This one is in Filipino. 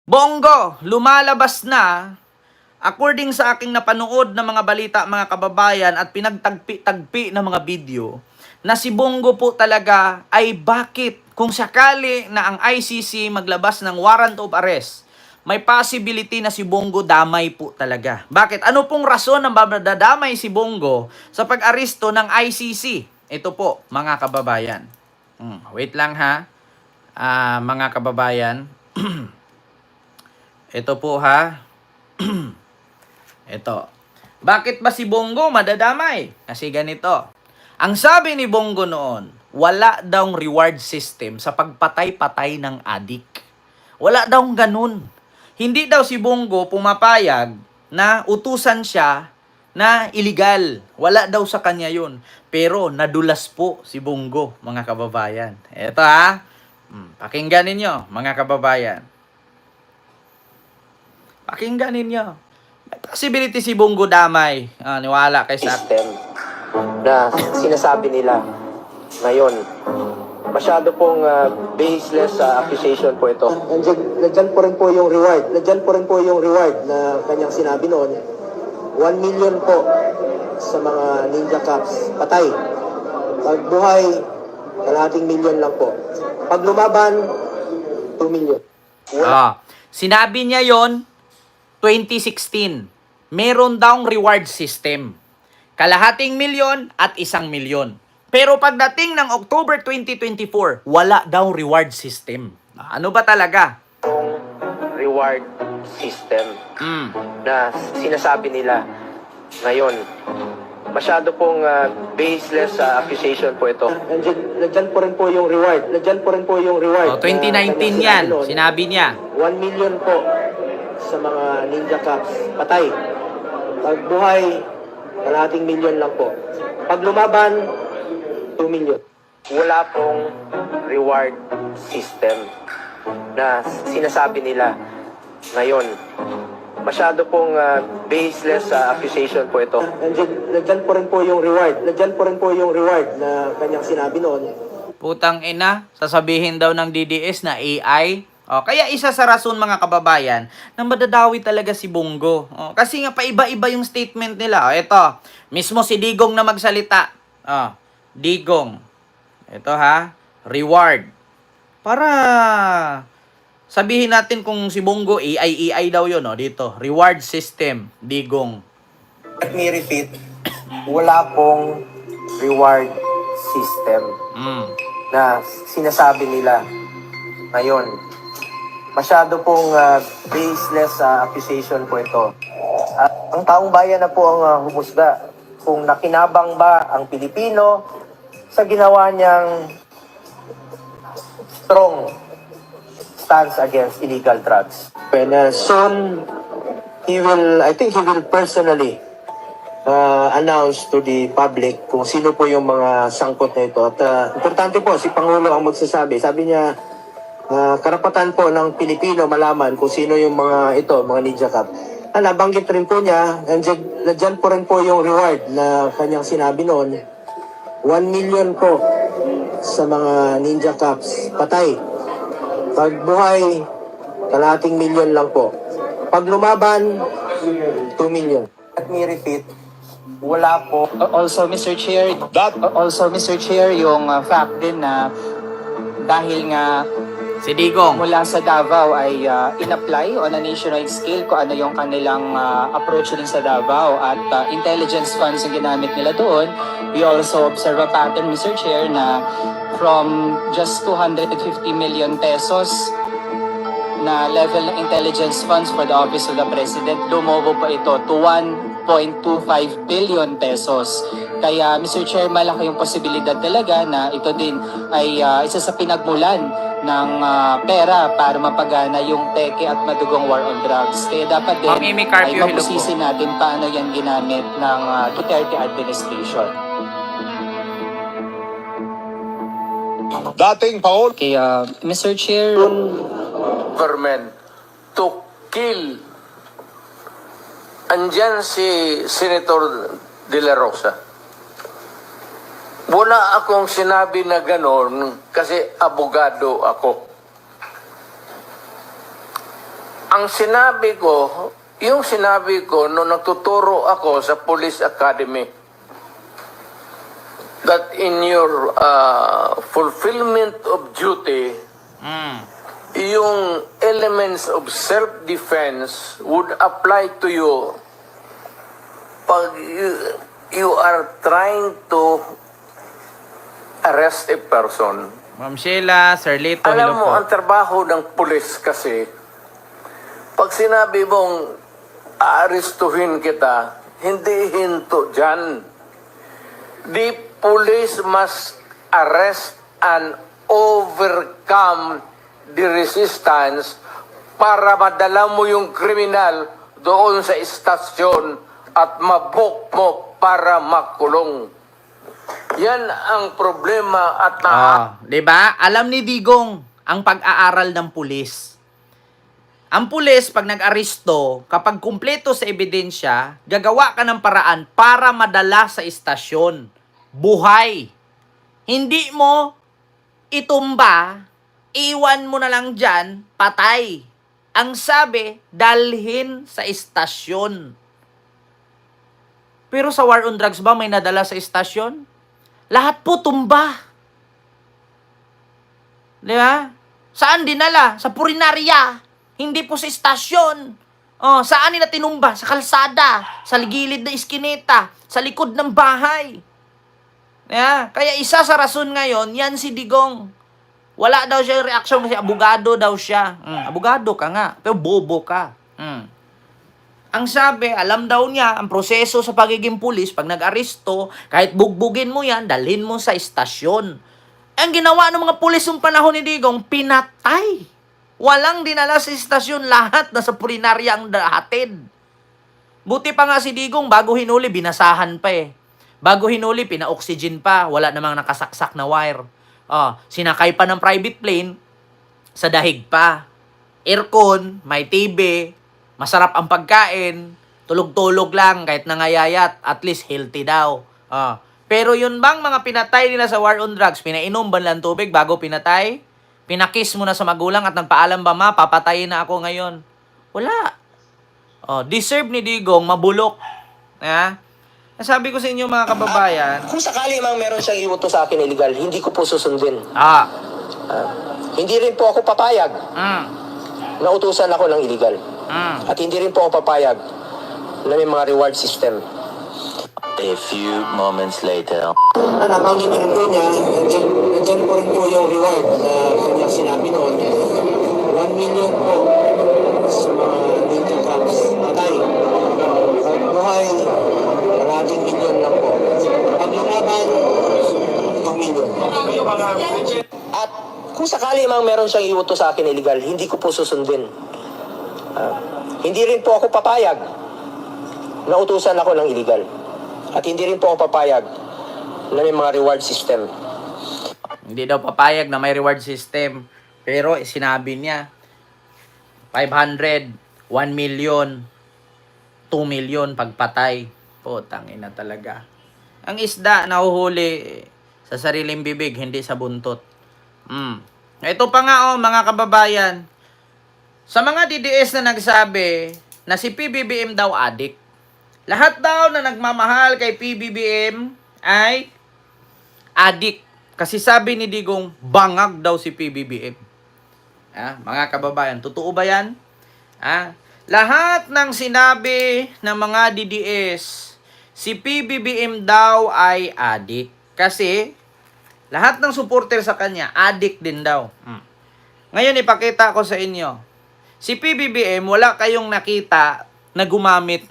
Bongo, lumalabas na, according sa aking napanood ng mga balita mga kababayan at pinagtagpi-tagpi ng mga video, na si Bongo po talaga ay bakit kung sakali na ang ICC maglabas ng warrant of arrest, may possibility na si Bongo damay po talaga. Bakit? Ano pong rason na madadamay si Bongo sa pag-aresto ng ICC? Ito po, mga kababayan. Wait lang ha, mga kababayan. Ito po ha. Ito. Bakit ba si Bongo madadamay? Kasi ganito. Ang sabi ni Bongo noon, wala daw reward system sa pagpatay-patay ng adik. Wala daw ganun. Hindi daw si Bongo pumapayag na utusan siya na illegal. Wala daw sa kanya yun. Pero nadulas po si Bongo, mga kababayan. Ito ha. Pakinggan ninyo, mga kababayan. Pakinggan ninyo. May possibility si Bongo damay. Niwala kay sa System na sinasabi nila ngayon. Masyado pong baseless accusation po ito. Nandyan po rin po yung reward. Nandyan po rin po yung reward na kanyang sinabi noon. 1 million po sa mga ninja cops. Patay. Pag buhay, kalahating million lang po. Pag lumaban, 2 million. Sinabi niya yon 2016. Meron daw reward system. Kalahating milyon at 1 milyon. Pero pagdating ng October 2024, wala daw reward system. Ano ba talaga? Reward system na sinasabi nila ngayon. Masyado pong baseless accusation po ito. Nandyan po rin po yung reward. Nandyan po rin po yung reward. 2019 yan, sinabi niya. 1 million po sa mga ninja cops. Patay. Pag buhay, kalahating million lang po. Pag lumaban, 2 million. Wala pong reward system na sinasabi nila ngayon. Masyado pong baseless accusation po ito. Nandyan po rin po yung reward. Nandyan po rin po yung reward na kanyang sinabi noon. Putang ina, sasabihin daw ng DDS na AI. Kaya isa sa rason mga kababayan na madadawi talaga si Bongo. Kasi nga paiba-iba yung statement nila. Ito, mismo si Digong na magsalita. Digong. Ito ha, reward. Para sabihin natin kung si Bongo AI daw yun. Dito, reward system, Digong. Let me repeat, wala pong reward system na sinasabi nila ngayon. Masyado pong baseless accusation po ito. Ang taong bayan na po ang humusga kung nakinabang ba ang Pilipino sa ginawa niyang strong stance against illegal drugs. When soon, I think he will personally announce to the public kung sino po yung mga sangkot na ito. At importante po, si Pangulo ang magsasabi. Sabi niya, karapatan po ng Pilipino malaman kung sino yung mga mga ninja cop. Nabanggit rin po niya, nandiyan po rin po yung reward na kanyang sinabi noon. 1 million po sa mga ninja cops. Patay. Pag buhay, kalahating million lang po. Pag lumaban, 2 million. Let me repeat, wala po. Also, Mr. Chair, yung fact din na dahil nga Si Digong. mula sa Davao ay in-apply on a nationwide scale kung ano yung kanilang approach din sa Davao at intelligence funds yung ginamit nila doon. We also observe a pattern, Mr. Chair, na from just 250 million pesos na level ng intelligence funds for the Office of the President, lumobo pa ito to 1.25 billion pesos. Kaya, Mr. Chair, malaki yung posibilidad talaga na ito din ay isa sa pinagmulan ng pera para mapagana yung peke at madugong war on drugs. Kaya dapat din Ma'am Amy Carpio, ay hello po. mapusisi natin paano yan ginamit ng Duterte administration. Dating Paul Kaya, Mr. Chair, government to kill. Andyan si Senator De La Rosa. Wala akong sinabi na ganon kasi abogado ako. ang sinabi ko, yung sinabi ko nung nagtuturo ako sa Police Academy, that in your fulfillment of duty, yung elements of self-defense would apply to you pag you are trying to arrest a person. Ma'am Sheila, Sir Lito, Alam hello mo, po. ang trabaho ng pulis kasi, pag sinabi mong aarestuhin kita, hindi hinto dyan. The police must arrest and overcome the resistance para madala mo yung kriminal doon sa istasyon at mabuk mo para makulong. Yan ang problema at Di ba? Alam ni Digong ang pag-aaral ng pulis. Ang pulis, pag nag-aristo, kapag kumpleto sa ebidensya, gagawa ka ng paraan para madala sa istasyon. Buhay. Hindi mo itumba, iwan mo na lang dyan, patay. Ang sabi, dalhin sa istasyon. Pero sa war on drugs ba may nadala sa istasyon? Lahat po tumba. Di ba? Saan dinala? Sa purinarya. Hindi po sa istasyon. Oh, saan nila tinumba? Sa kalsada, sa gilid na iskineta, sa likod ng bahay. Yeah. Kaya isa sa rason ngayon, yan si Digong. Wala daw siya reaksyon kasi abogado daw siya. Abogado ka nga, pero bobo ka. Ang sabi, alam daw niya, ang proseso sa pagiging pulis, pag nag-aristo, kahit bugbugin mo yan, dalhin mo sa istasyon. Ang ginawa ng mga pulis yung panahon ni Digong, pinatay. Walang dinala sa istasyon, lahat nasa pulinarya ang hatid. Buti pa nga si Digong, bago hinuli, binasahan pa eh. Bago hinuli, pina-oxygen pa, wala namang nakasaksak na wire. Sinakay pa ng private plane, sa dahig pa. Aircon, may TV, masarap ang pagkain, tulog-tulog lang kahit nangayayat, at least healthy daw. Pero yun bang mga pinatay nila sa war on drugs, pinainom ba nilang tubig bago pinatay? Pinakiss mo na sa magulang at nagpaalam ba, ma, papatayin na ako ngayon? Wala. Deserve ni Digong mabulok. Sabi ko sa inyo mga kababayan, Kung sakali mang meron siyang iuto sa akin illegal, hindi ko po susundin. Hindi rin po ako papayag na utusan ako ng illegal. At hindi rin po ako papayag na may mga reward system. A few moments later. Nabanggit rin po niya, nandyan po rin po yung reward na kanyang sinabi noon. 1 million po sa mga winter camps. Patay. At buhay, maraming million lang po. Pag lumaban, 2 million. At kung sakali mang meron siyang iuto sa akin illegal, hindi ko po susundin. Hindi rin po ako papayag na utusan ako ng illegal. At hindi rin po ako papayag na may mga reward system. hindi daw papayag na may reward system. Pero sinabi niya, 500, 1 million, 2 million pagpatay. Putang ina talaga. Ang isda nahuhuli sa sariling bibig, hindi sa buntot. Ito pa nga mga kababayan. Sa mga DDS na nagsabi na si PBBM daw adik. Lahat daw na nagmamahal kay PBBM ay adik. Kasi sabi ni Digong, bangag daw si PBBM. Mga kababayan, totoo ba yan? Lahat ng sinabi ng mga DDS, si PBBM daw ay adik. Kasi lahat ng supporter sa kanya, adik din daw. Ngayon ipakita ko sa inyo. Si PBBM, wala kayong nakita na gumamit na